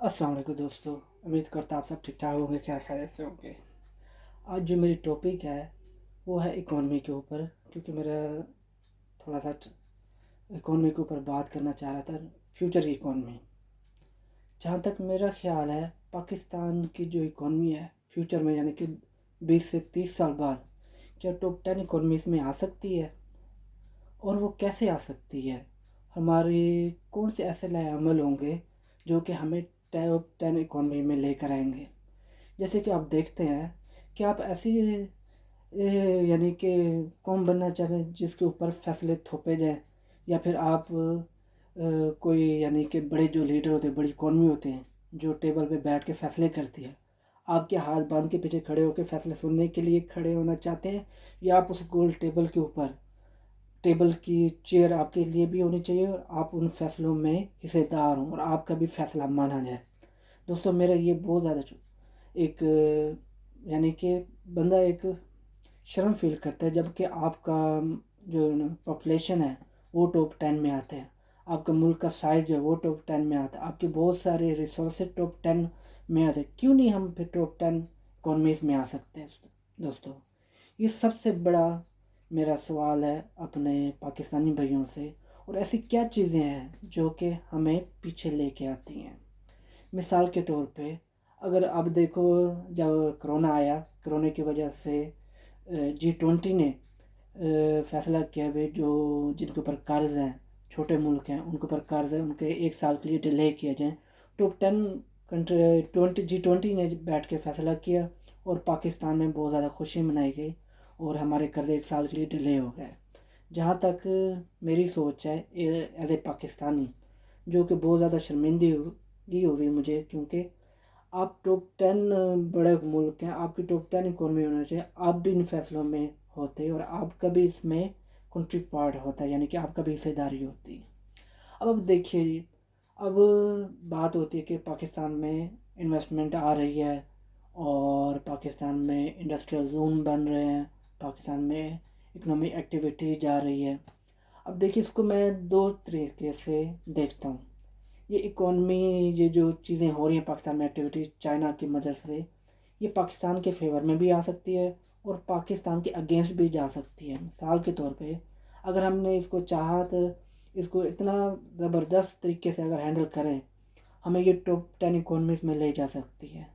अस्सलाम वालेकुम दोस्तों। उम्मीद करता आप सब ठीक ठाक होंगे, खैरियत से होंगे। आज जो मेरी टॉपिक है वो है इकॉनमी के ऊपर, क्योंकि मेरा थोड़ा सा इकॉनमी के ऊपर बात करना चाह रहा था। फ्यूचर की इकॉनमी, जहाँ तक मेरा ख्याल है, पाकिस्तान की जो इकॉनमी है फ्यूचर में, यानी कि 20 से 30 साल बाद, क्या टॉप 10 इकॉनमीज में आ सकती है? और वो कैसे आ सकती है? हमारे कौन से ऐसे नए अमल होंगे जो कि हमें टॉप 10 इकॉनमी में लेकर आएंगे? जैसे कि आप देखते हैं कि आप ऐसी यानी कि कौन बनना चाहते हैं जिसके ऊपर फैसले थोपे जाएँ, या फिर आप कोई, यानी कि बड़े जो लीडर होते हैं, बड़ी इकॉनमी होते हैं जो टेबल पे बैठ के फैसले करती है, आपके हाथ बांध के पीछे खड़े होकर फैसले सुनने के लिए खड़े होना चाहते हैं, या आप उस गोल टेबल के ऊपर, टेबल की चेयर आपके लिए भी होनी चाहिए और आप उन फैसलों में हिस्सेदार हों और आपका भी फैसला माना जाए? दोस्तों, मेरा ये बहुत ज़्यादा एक यानी कि बंदा एक शर्म फील करता है जबकि आपका जो पॉपुलेशन है वो टॉप 10 में आता है, आपका मुल्क का साइज़ जो है वो टॉप 10 में आता है, आपके बहुत सारे रिसोर्सेज टॉप 10 में आते हैं। क्यों नहीं हम फिर टॉप 10 इकॉनमीज़ में आ सकते हैं दोस्तों? ये सबसे बड़ा मेरा सवाल है अपने पाकिस्तानी भाइयों से। और ऐसी क्या चीज़ें हैं जो कि हमें पीछे लेके आती हैं? मिसाल के तौर पे, अगर अब देखो, जब कोरोना आया, कोरोना की वजह से G20 ने फैसला किया भाई जो जिनके ऊपर कर्ज हैं, छोटे मुल्क हैं उनके ऊपर कर्ज है, उनके 1 साल के लिए डिले किया जाए। टॉप 10 कंट्री G20 ने बैठ के फैसला किया और पाकिस्तान में बहुत ज़्यादा खुशी मनाई गई और हमारे कर्ज 1 साल के लिए डिले हो गए। जहाँ तक मेरी सोच है एज ए पाकिस्तानी, जो कि बहुत ज़्यादा शर्मिंदगी हुई मुझे, क्योंकि आप टॉप 10 बड़े मुल्क हैं, आपकी टॉप 10 इकॉनमी होना चाहिए, आप भी इन फैसलों में होते और आपका भी इसमें कंट्री पार्ट होता है, यानी कि आपका भी हिस्सेदारी होती है। अब देखिए जी, अब बात होती है कि पाकिस्तान में इन्वेस्टमेंट आ रही है और पाकिस्तान में इंडस्ट्रियल जोन बन रहे हैं, पाकिस्तान में इकोनॉमिक एक्टिविटी जा रही है। अब देखिए, इसको मैं दो तरीके से देखता हूँ। ये इकॉनमी, ये जो चीज़ें हो रही हैं पाकिस्तान में, एक्टिविटीज़ चाइना की मदद से, ये पाकिस्तान के फेवर में भी आ सकती है और पाकिस्तान के अगेंस्ट भी जा सकती है। मिसाल के तौर पे, अगर हमने इसको चाहा तो इसको इतना ज़बरदस्त तरीके से अगर हैंडल करें, हमें ये टॉप 10 इकॉनमीज़ में ले जा सकती है।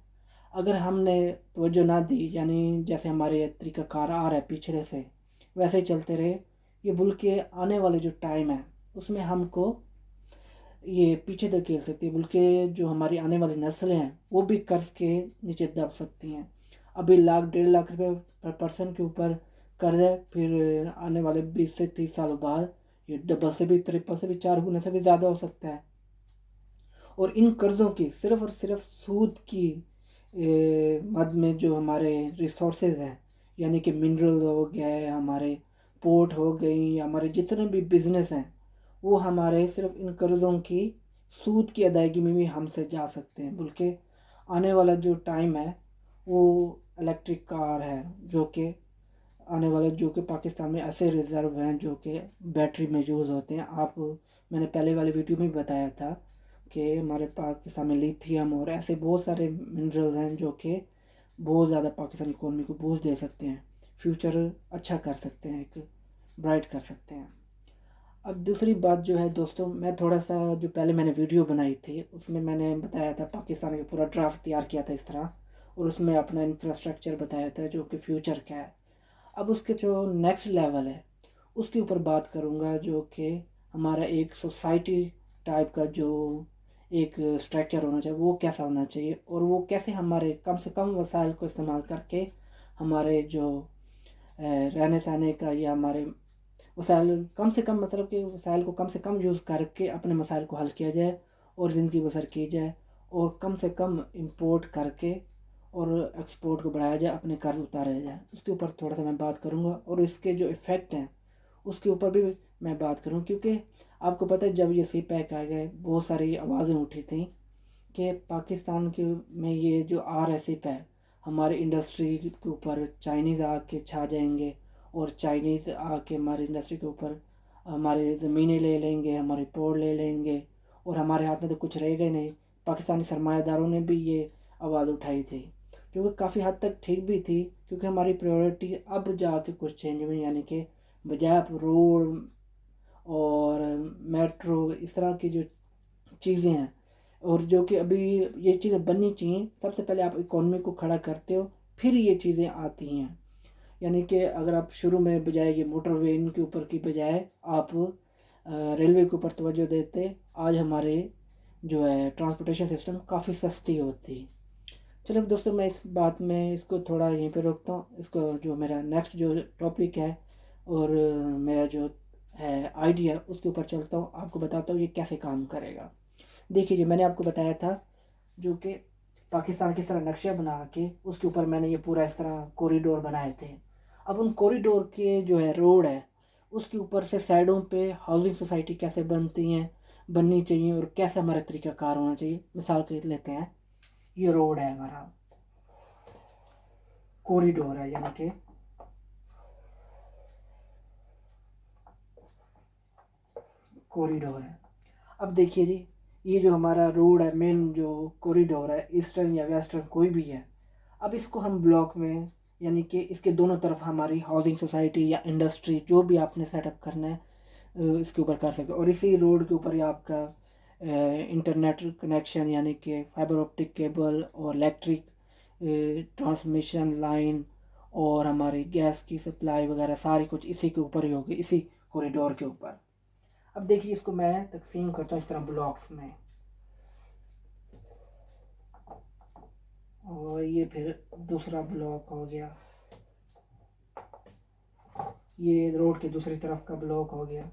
अगर हमने तवज्जो ना दी, यानी जैसे हमारे तरीक़ाकार आ रहा है पिछले से, वैसे ही चलते रहे, ये मुल्क के आने वाले जो टाइम है उसमें हमको ये पीछे धकेल सकती है। बल्कि जो हमारी आने वाली नस्लें हैं वो भी कर्ज के नीचे दब सकती हैं। अभी लाख 1.5 लाख रुपए पर पर्सन के ऊपर कर्ज है, फिर आने वाले 20 से 30 सालों बाद ये डबल से भी, ट्रिपल से भी, 4 गुना से भी ज़्यादा हो सकता है। और इन कर्ज़ों की सिर्फ़ और सिर्फ़ सूद की मद में जो हमारे रिसोर्सेज हैं, यानी कि मिनरल हो गए, हमारे पोर्ट हो गई, हमारे जितने भी बिज़नेस हैं, वो हमारे सिर्फ़ इन कर्ज़ों की सूद की अदायगी में भी हमसे जा सकते हैं। बल्कि आने वाला जो टाइम है वो इलेक्ट्रिक कार है, जो कि आने वाले, जो कि पाकिस्तान में ऐसे रिज़र्व हैं जो कि बैटरी में यूज़ होते हैं। आप, मैंने पहले वाले वीडियो में भी बताया था कि हमारे पाकिस्तान में लिथियम और ऐसे बहुत सारे मिनरल्स हैं जो कि बहुत ज़्यादा पाकिस्तान इकोनॉमी को बूस्ट दे सकते हैं, फ्यूचर अच्छा कर सकते हैं, एक ब्राइट कर सकते हैं। अब दूसरी बात जो है दोस्तों, मैं थोड़ा सा, जो पहले मैंने वीडियो बनाई थी उसमें मैंने बताया था, पाकिस्तान का पूरा ड्राफ्ट तैयार किया था इस तरह, और उसमें अपना इंफ्रास्ट्रक्चर बताया था जो कि फ्यूचर क्या है। अब उसके जो नेक्स्ट लेवल है उसके ऊपर बात करूँगा, जो कि हमारा एक सोसाइटी टाइप का जो एक स्ट्रक्चर होना चाहिए वो कैसा होना चाहिए, और वो कैसे हमारे कम से कम वसाइल को इस्तेमाल करके हमारे जो रहने सहने का, या हमारे वसाइल कम से कम, मतलब कि वसाइल को कम से कम यूज़ करके अपने मसाइल को हल किया जाए और ज़िंदगी बसर की जाए, और कम से कम इंपोर्ट करके और एक्सपोर्ट को बढ़ाया जाए, अपने कर्ज उतारा जाए। उसके ऊपर थोड़ा सा मैं बात करूँगा, और इसके जो इफ़ेक्ट हैं उसके ऊपर भी मैं बात करूँ, क्योंकि आपको पता है जब ये सी पैक आ गए बहुत सारी आवाज़ें उठी थी कि पाकिस्तान के में ये जो RSIP है, हमारी इंडस्ट्री के ऊपर चाइनीज़ आके छा जाएंगे और चाइनीज़ आके हमारी इंडस्ट्री के ऊपर हमारी ज़मीनें ले लेंगे, हमारे पोर्ट ले लेंगे, और हमारे हाथ में तो कुछ रहेगा ही नहीं। पाकिस्तानी सरमायादारों ने भी ये आवाज़ उठाई थी, जो कि काफ़ी हद तक ठीक भी थी, क्योंकि हमारी प्रायोरिटी अब जाके कुछ चेंज हुई। यानी कि बजाय आप रोड और मेट्रो इस तरह की जो चीज़ें हैं, और जो कि अभी ये चीज़ें बननी चाहिए, सबसे पहले आप इकॉनमी को खड़ा करते हो, फिर ये चीज़ें आती हैं। यानी कि अगर आप शुरू में बजाय ये मोटरवे इनके ऊपर की बजाय आप रेलवे के ऊपर तवज्जो देते, आज हमारे जो है ट्रांसपोर्टेशन सिस्टम काफ़ी सस्ती होती। चलो दोस्तों, मैं इस बात में इसको थोड़ा यहीं पे रोकता हूँ। इसको जो मेरा नेक्स्ट जो टॉपिक है और मेरा जो है आइडिया, उसके ऊपर चलता हूँ, आपको बताता हूँ ये कैसे काम करेगा। देखिए जी, मैंने आपको बताया था जो कि पाकिस्तान किस तरह नक्शा बना के उसके ऊपर मैंने ये पूरा इस तरह कॉरिडोर बनाए थे। अब उन कॉरिडोर के जो है रोड है, उसके ऊपर से साइडों पे हाउसिंग सोसाइटी कैसे बनती हैं, बननी चाहिए, और कैसा हमारा तरीक़ाकार होना चाहिए। मिसाल के लेते हैं, ये रोड है हमारा, कॉरिडोर है, यानी कि कॉरिडोर है। अब देखिए जी, ये जो हमारा रोड है, मेन जो कॉरिडोर है, ईस्टर्न या वेस्टर्न कोई भी है, अब इसको हम ब्लॉक में, यानी कि इसके दोनों तरफ हमारी हाउसिंग सोसाइटी या इंडस्ट्री जो भी आपने सेटअप करना है इसके ऊपर कर सकते हो। और इसी रोड के ऊपर ही आपका इंटरनेट कनेक्शन, यानी कि फाइबर ऑप्टिक केबल और इलेक्ट्रिक ट्रांसमिशन लाइन और हमारी गैस की सप्लाई वगैरह सारी कुछ इसी के ऊपर ही होगी, इसी कॉरिडोर के ऊपर। अब देखिए, इसको मैं तकसीम करता हूँ इस तरह ब्लॉक्स में, और ये फिर दूसरा ब्लॉक हो गया, ये रोड के दूसरी तरफ का ब्लॉक हो गया।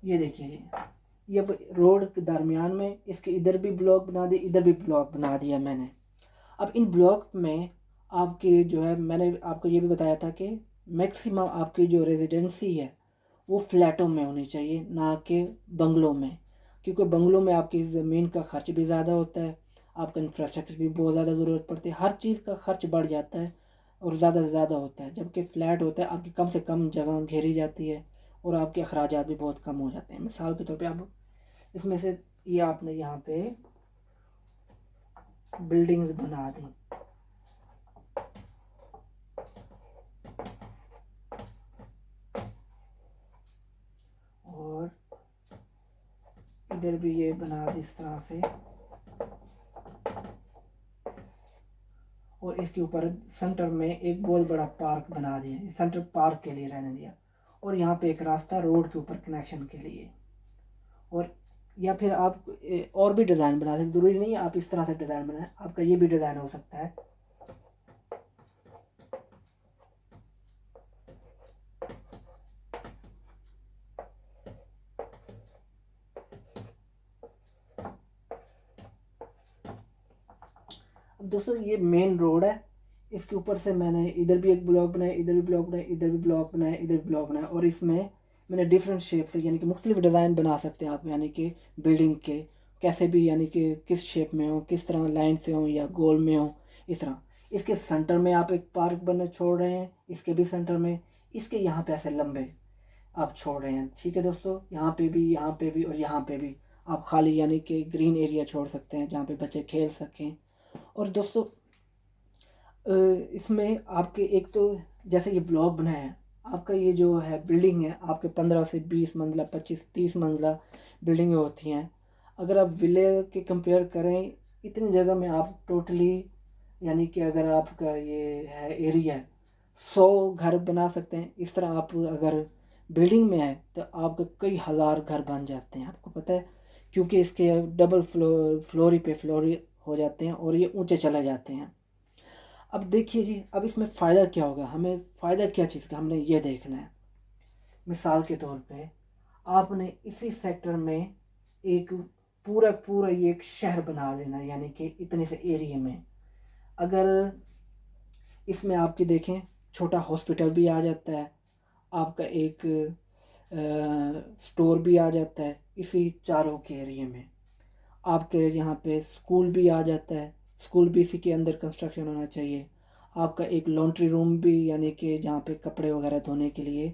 ये देखिए जी, ये अब रोड के दरमियान में इसके इधर भी ब्लॉक बना दिए, इधर भी ब्लॉक बना दिया मैंने। अब इन ब्लॉक में आपके जो है, मैंने आपको ये भी बताया था कि मैक्सिमम आपकी जो रेजिडेंसी है वो फ्लैटों में होनी चाहिए, ना कि बंगलों में, क्योंकि बंगलों में आपकी ज़मीन का खर्च भी ज़्यादा होता है, आपका इंफ्रास्ट्रक्चर भी बहुत ज़्यादा ज़रूरत पड़ती है, हर चीज़ का खर्च बढ़ जाता है और ज़्यादा से ज़्यादा होता है। जबकि फ़्लैट होता है, आपकी कम से कम जगह घेरी जाती है और आपके अखराजात भी बहुत कम हो जाते हैं। मिसाल के तौर पे आप इसमें से ये आपने यहाँ पे बिल्डिंग्स बना दी, और इधर भी ये बना दी इस तरह से, और इसके ऊपर सेंटर में एक बहुत बड़ा पार्क बना दिया, सेंटर पार्क के लिए रहने दिया, और यहाँ पे एक रास्ता रोड के ऊपर कनेक्शन के लिए। और या फिर आप और भी डिज़ाइन बना सकते, ज़रूरी नहीं है आप इस तरह से डिज़ाइन बनाएं, आपका ये भी डिज़ाइन हो सकता है। अब दोस्तों, ये मेन रोड है, इसके ऊपर से मैंने इधर भी एक ब्लॉक बनाया, इधर भी ब्लॉक बनाया, इधर भी ब्लॉक बनाया, इधर भी ब्लॉक बनाया, और इसमें मैंने डिफरेंट शेप से, यानी कि मुख्तलिफ डिज़ाइन बना सकते हैं आप, यानी कि बिल्डिंग के कैसे भी, यानी कि किस शेप में हो, किस तरह लाइन से हो या गोल में हो, इस तरह। इसके सेंटर में आप एक पार्क बना छोड़ रहे हैं, इसके भी सेंटर में, इसके यहाँ पे ऐसे लंबे आप छोड़ रहे हैं। ठीक है दोस्तों, यहाँ पे भी, यहाँ पे भी, और यहाँ पे भी आप खाली, यानी कि ग्रीन एरिया छोड़ सकते हैं जहाँ पे बच्चे खेल सकें। और दोस्तों, इसमें आपके एक तो जैसे ये ब्लॉक बनाया है, आपका ये जो है बिल्डिंग है, आपके 15 से 20 मंजिला, 25-30 मंजिला बिल्डिंगें होती हैं। अगर आप विले के कंपेयर करें, इतनी जगह में आप टोटली, यानी कि अगर आपका ये है एरिया 100 घर बना सकते हैं। इस तरह आप अगर बिल्डिंग में है तो आपके कई हज़ार घर बन जाते हैं, आपको पता है, क्योंकि इसके डबल फ्लोरी पे फ्लोरी हो जाते हैं और ये ऊंचे चले जाते हैं। अब देखिए जी, अब इसमें फ़ायदा क्या होगा, हमें फ़ायदा क्या चीज़ का हमने ये देखना है। मिसाल के तौर पे आपने इसी सेक्टर में एक पूरा पूरा ये एक शहर बना देना है, यानी कि इतने से एरिया में। अगर इसमें आपके देखें, छोटा हॉस्पिटल भी आ जाता है, आपका एक स्टोर भी आ जाता है इसी चारों के एरिया में, आपके यहाँ पे स्कूल भी आ जाता है, स्कूल भी इसी के अंदर कंस्ट्रक्शन होना चाहिए। आपका एक लॉन्ड्री रूम भी, यानी कि जहाँ पे कपड़े वगैरह धोने के लिए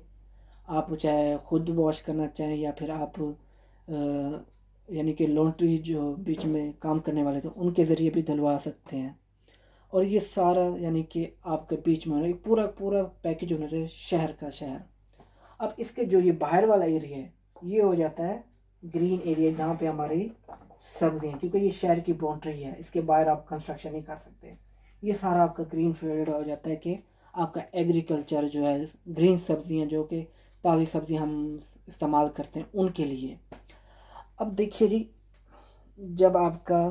आप चाहे खुद वॉश करना चाहें या फिर आप यानी कि लॉन्ड्री जो बीच में काम करने वाले थे उनके ज़रिए भी धुलवा सकते हैं। और ये सारा यानी कि आपके बीच में एक पूरा पूरा पैकेज होना चाहिए, शहर का शहर। अब इसके जो ये बाहर वाला एरिया है ये हो जाता है ग्रीन एरिया, जहाँ पे हमारी सब्जियाँ, क्योंकि ये शहर की बाउंड्री है, इसके बाहर आप कंस्ट्रक्शन नहीं कर सकते। ये सारा आपका ग्रीन फील्ड हो जाता है कि आपका एग्रीकल्चर जो है, ग्रीन सब्जियाँ जो कि ताज़ी सब्जियाँ हम इस्तेमाल करते हैं उनके लिए। अब देखिए जी, जब आपका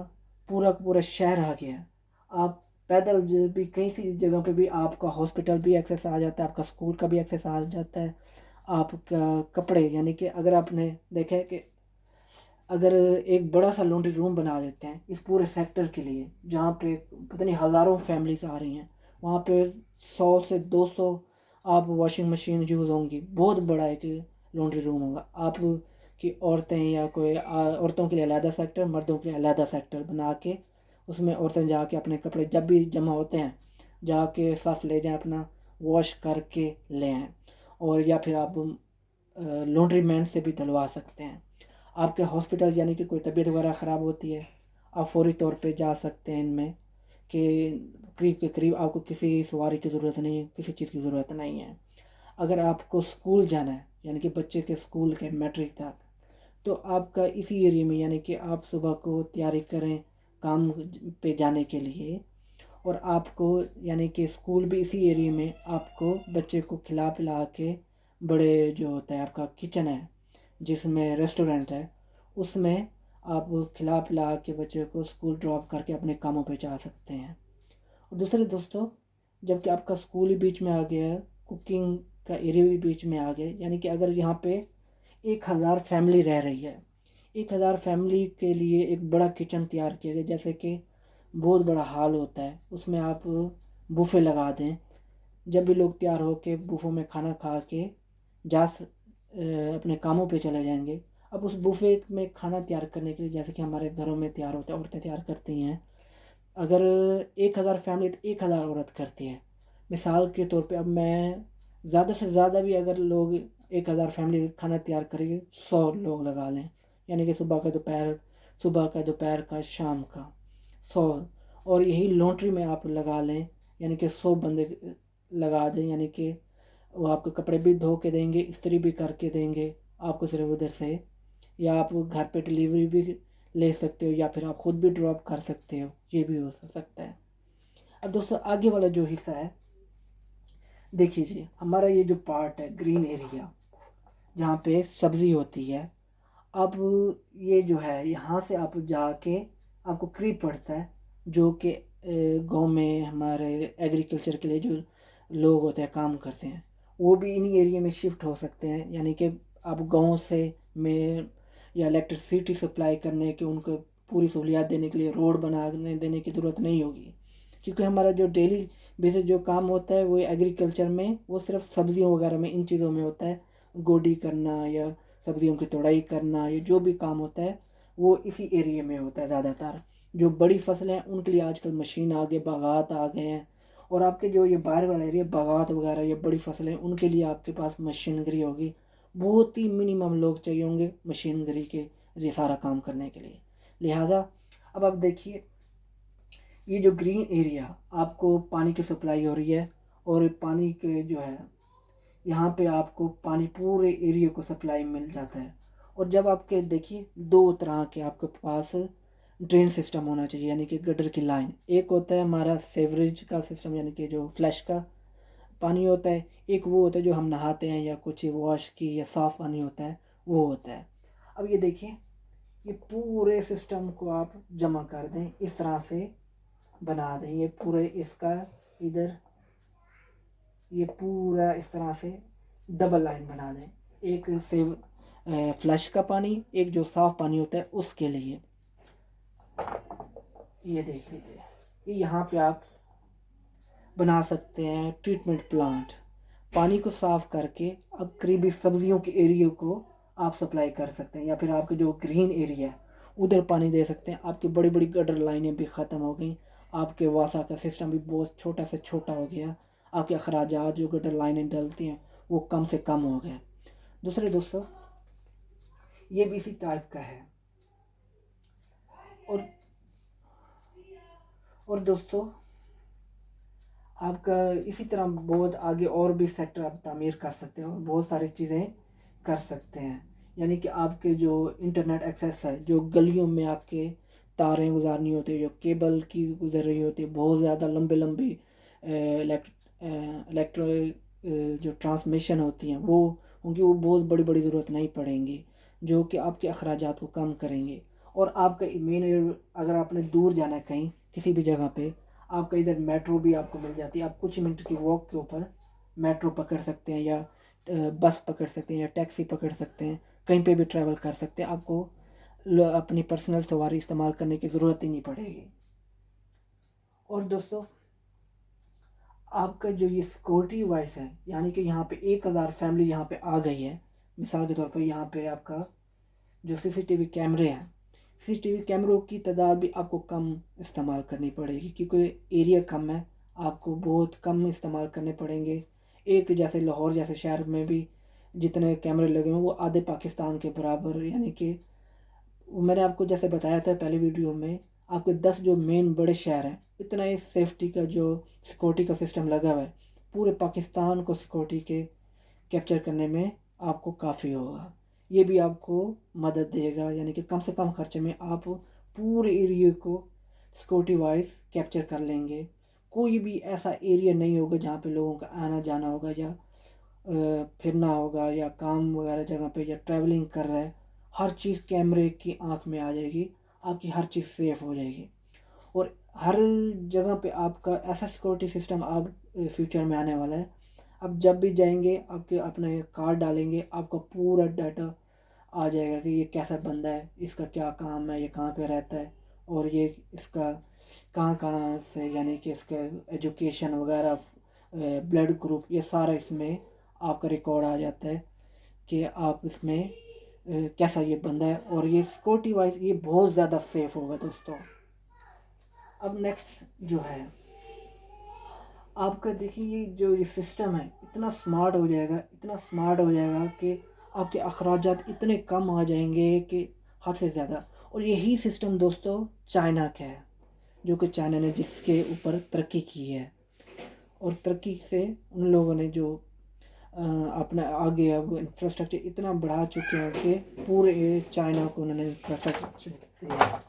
पूरा का पूरा शहर आ गया, आप पैदल जो भी कई सी जगह पे भी आपका हॉस्पिटल भी एक्सेस आ जाता है, आपका स्कूल का भी एक्सेस आ जाता है, आपका कपड़े, यानी कि अगर आपने देखा है कि अगर एक बड़ा सा लॉन्ड्री रूम बना देते हैं इस पूरे सेक्टर के लिए, जहाँ पे पता नहीं हज़ारों फैमिलीज आ रही हैं, वहाँ पे 100 से 200 आप वॉशिंग मशीन यूज़ होंगी, बहुत बड़ा एक लॉन्ड्री रूम होगा। आप कि औरतें या कोई औरतों के लिए अलहदा सेक्टर, मर्दों के लिए अलहदा सेक्टर बना के उसमें औरतें जाके अपने कपड़े जब भी जमा होते हैं जाके सर्फ ले जाएं, अपना वॉश करके ले आएँ। और या फिर आप लॉन्ड्री मैन से भी धुलवा सकते हैं। आपके हॉस्पिटल यानी कि कोई तबीयत वगैरह ख़राब होती है, आप फौरी तौर पे जा सकते हैं इनमें कि करीब के करीब आपको किसी सवारी की ज़रूरत नहीं है, किसी चीज़ की ज़रूरत नहीं है। अगर आपको स्कूल जाना है यानी कि बच्चे के स्कूल के मैट्रिक तक, तो आपका इसी एरिया में, यानी कि आप सुबह को तैयारी करें काम पे जाने के लिए, और आपको यानी कि स्कूल भी इसी एरिया में, आपको बच्चे को खिला पिला के बड़े जो होता है आपका किचन है जिसमें रेस्टोरेंट है, उसमें आप खिला पिला के बच्चे को स्कूल ड्रॉप करके अपने कामों पे जा सकते हैं। और दूसरे दोस्तों, जबकि आपका स्कूल ही बीच में आ गया है, कुकिंग का एरिया भी बीच में आ गया, यानी कि अगर यहाँ पे 1000 फैमिली रह रही है, 1000 फैमिली के लिए एक बड़ा किचन तैयार किया गया, जैसे कि बहुत बड़ा हॉल होता है, उसमें आप बुफ़े लगा दें, जब भी लोग तैयार हो के बुफ़ों में खाना खा के अपने कामों पे चले जाएंगे। अब उस बुफ़े में खाना तैयार करने के लिए, जैसे कि हमारे घरों में तैयार होता है, औरतें तैयार करती हैं, अगर 1000 फैमिली तो 1000 औरत करती है। मिसाल के तौर पे अब मैं ज़्यादा से ज़्यादा भी अगर लोग 1000 फैमिली खाना तैयार करेंगे, 100 लोग लगा लें, यानी कि सुबह का दोपहर का शाम का 100। और यही लॉन्ड्री में आप लगा लें, यानी कि 100 बंदे लगा दें, यानी कि वो आपके कपड़े भी धो के देंगे, इस्त्री भी करके देंगे आपको सिर्फ उधर से, या आप घर पे डिलीवरी भी ले सकते हो, या फिर आप ख़ुद भी ड्रॉप कर सकते हो, ये भी हो सकता है। अब दोस्तों आगे वाला जो हिस्सा है, देखिए जी, हमारा ये जो पार्ट है ग्रीन एरिया जहाँ पे सब्ज़ी होती है, अब ये जो है यहाँ से आप जाके आपको करीब पड़ता है, जो कि गांव में हमारे एग्रीकल्चर के लिए जो लोग होते हैं काम करते हैं, वो भी इन्हीं एरिया में शिफ्ट हो सकते हैं। यानी कि आप गांव से में या इलेक्ट्रिसिटी सप्लाई करने के उनको पूरी सहूलियात देने के लिए रोड बनाने देने की ज़रूरत नहीं होगी, क्योंकि हमारा जो डेली बेसिस जो काम होता है वो एग्रीकल्चर में, वो सिर्फ सब्जियों वगैरह में, इन चीज़ों में होता है। गोडी करना या सब्जियों की तोड़ाई करना, ये जो भी काम होता है वो इसी एरिया में होता है ज़्यादातर। जो बड़ी फसलें हैं उनके लिए आजकल मशीन आ गए, बागात आ गए हैं। और आपके जो ये बाहर वाला एरिया, बागात वगैरह, ये बड़ी फसलें, उनके लिए आपके पास मशीनरी होगी, बहुत ही मिनिमम लोग चाहिए होंगे मशीनरी के ये सारा काम करने के लिए। लिहाजा अब आप देखिए, ये जो ग्रीन एरिया, आपको पानी की सप्लाई हो रही है, और पानी के जो है यहाँ पे आपको पानी पूरे एरिया को सप्लाई मिल जाता है। और जब आपके देखिए 2 तरह के आपके पास ड्रेन सिस्टम होना चाहिए, यानी कि गटर की लाइन। एक होता है हमारा सेवरेज का सिस्टम, यानी कि जो फ्लैश का पानी होता है, एक वो होता है जो हम नहाते हैं या कुछ वॉश की या साफ़ पानी होता है वो होता है। अब ये देखिए, ये पूरे सिस्टम को आप जमा कर दें, इस तरह से बना दें, ये पूरे इसका इधर ये पूरा इस तरह से डबल लाइन बना दें, एक सेव फ्लश का पानी, एक जो साफ़ पानी होता है उसके लिए। ये देख लीजिए, ये यहाँ पे आप बना सकते हैं ट्रीटमेंट प्लांट, पानी को साफ़ करके अब करीबी सब्जियों के एरिया को आप सप्लाई कर सकते हैं, या फिर आपके जो ग्रीन एरिया है उधर पानी दे सकते हैं। आपकी बड़ी बड़ी गटर लाइनें भी ख़त्म हो गई, आपके वासा का सिस्टम भी बहुत छोटा से छोटा हो गया, आपके अखराजात जो गटर लाइनें डलती हैं वो कम से कम हो गए। दूसरे दोस्तों, ये भी इसी टाइप का है। और दोस्तों, आपका इसी तरह बहुत आगे और भी सेक्टर आप तामीर कर सकते हैं और बहुत सारी चीज़ें कर सकते हैं। यानी कि आपके जो इंटरनेट एक्सेस है, जो गलियों में आपके तारें गुजारनी होती है, जो केबल की गुजर रही होती है, बहुत ज़्यादा लंबे लंबी इलेक्ट्रो जो ट्रांसमिशन होती हैं वो उनकी वो बहुत बड़ी बड़ी ज़रूरत नहीं पड़ेंगी, जो कि आपके अखराजात को कम करेंगे। और आपका मेन, अगर आपने दूर जाना है कहीं किसी भी जगह पे, आपका इधर मेट्रो भी आपको मिल जाती है। आप कुछ मिनट की वॉक के ऊपर मेट्रो पकड़ सकते हैं, या बस पकड़ सकते हैं, या टैक्सी पकड़ सकते हैं, कहीं पे भी ट्रैवल कर सकते हैं। आपको अपनी पर्सनल सवारी इस्तेमाल करने की ज़रूरत ही नहीं पड़ेगी। और दोस्तों, आपका जो ये सिक्योरिटी वाइज है, यानी कि यहाँ पे 1000 फैमिली यहाँ पे आ गई है। मिसाल के तौर पर यहाँ पे आपका जो सीसीटीवी कैमरे हैं, सीसीटीवी कैमरों की तादाद भी आपको कम इस्तेमाल करनी पड़ेगी, क्योंकि एरिया कम है, आपको बहुत कम इस्तेमाल करने पड़ेंगे। एक जैसे लाहौर जैसे शहर में भी जितने कैमरे लगे हुए वो आधे पाकिस्तान के बराबर, यानी कि मैंने आपको जैसे बताया था पहले वीडियो में, आपके 10 जो मेन बड़े शहर हैं, इतना ही सेफ्टी का जो सिक्योरिटी का सिस्टम लगा हुआ है, पूरे पाकिस्तान को सिक्योरिटी के कैप्चर करने में आपको काफ़ी होगा। ये भी आपको मदद देगा, यानी कि कम से कम खर्चे में आप पूरे एरिया को सिक्योरिटी वाइज कैप्चर कर लेंगे। कोई भी ऐसा एरिया नहीं होगा जहाँ पे लोगों का आना जाना होगा, या फिरना होगा, या काम वगैरह जगह पे, या ट्रैवलिंग कर रहा है। हर चीज़ कैमरे की आंख में आ जाएगी, आपकी हर चीज़ सेफ हो जाएगी। और हर जगह पे आपका ऐसा सिक्योरिटी सिस्टम आप फ्यूचर में आने वाला है। आप जब भी जाएंगे, आपके अपने कार्ड डालेंगे, आपका पूरा डाटा आ जाएगा कि ये कैसा बंदा है, इसका क्या काम है, ये कहाँ पे रहता है, और ये इसका कहाँ कहाँ से, यानी कि इसका एजुकेशन वगैरह, ब्लड ग्रुप, ये सारा इसमें आपका रिकॉर्ड आ जाता है कि आप इसमें कैसा ये बंदा है। और ये सिक्योरिटी वाइज ये बहुत ज़्यादा सेफ होगा दोस्तों। अब नेक्स्ट जो है, आपका देखिए ये जो ये सिस्टम है इतना स्मार्ट हो जाएगा, इतना स्मार्ट हो जाएगा कि आपके अखराजात इतने कम आ जाएंगे कि हद से ज़्यादा। और यही सिस्टम दोस्तों चाइना का है, जो कि चाइना ने जिसके ऊपर तरक्की की है, और तरक्की से उन लोगों ने जो अपना आगे अब इंफ्रास्ट्रक्चर इतना बढ़ा चुके हैं कि पूरे चाइना को उन्होंने इंफ्रास्ट्रक्चर दिया।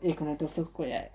एक मिनट दोस्तों, कोई आए।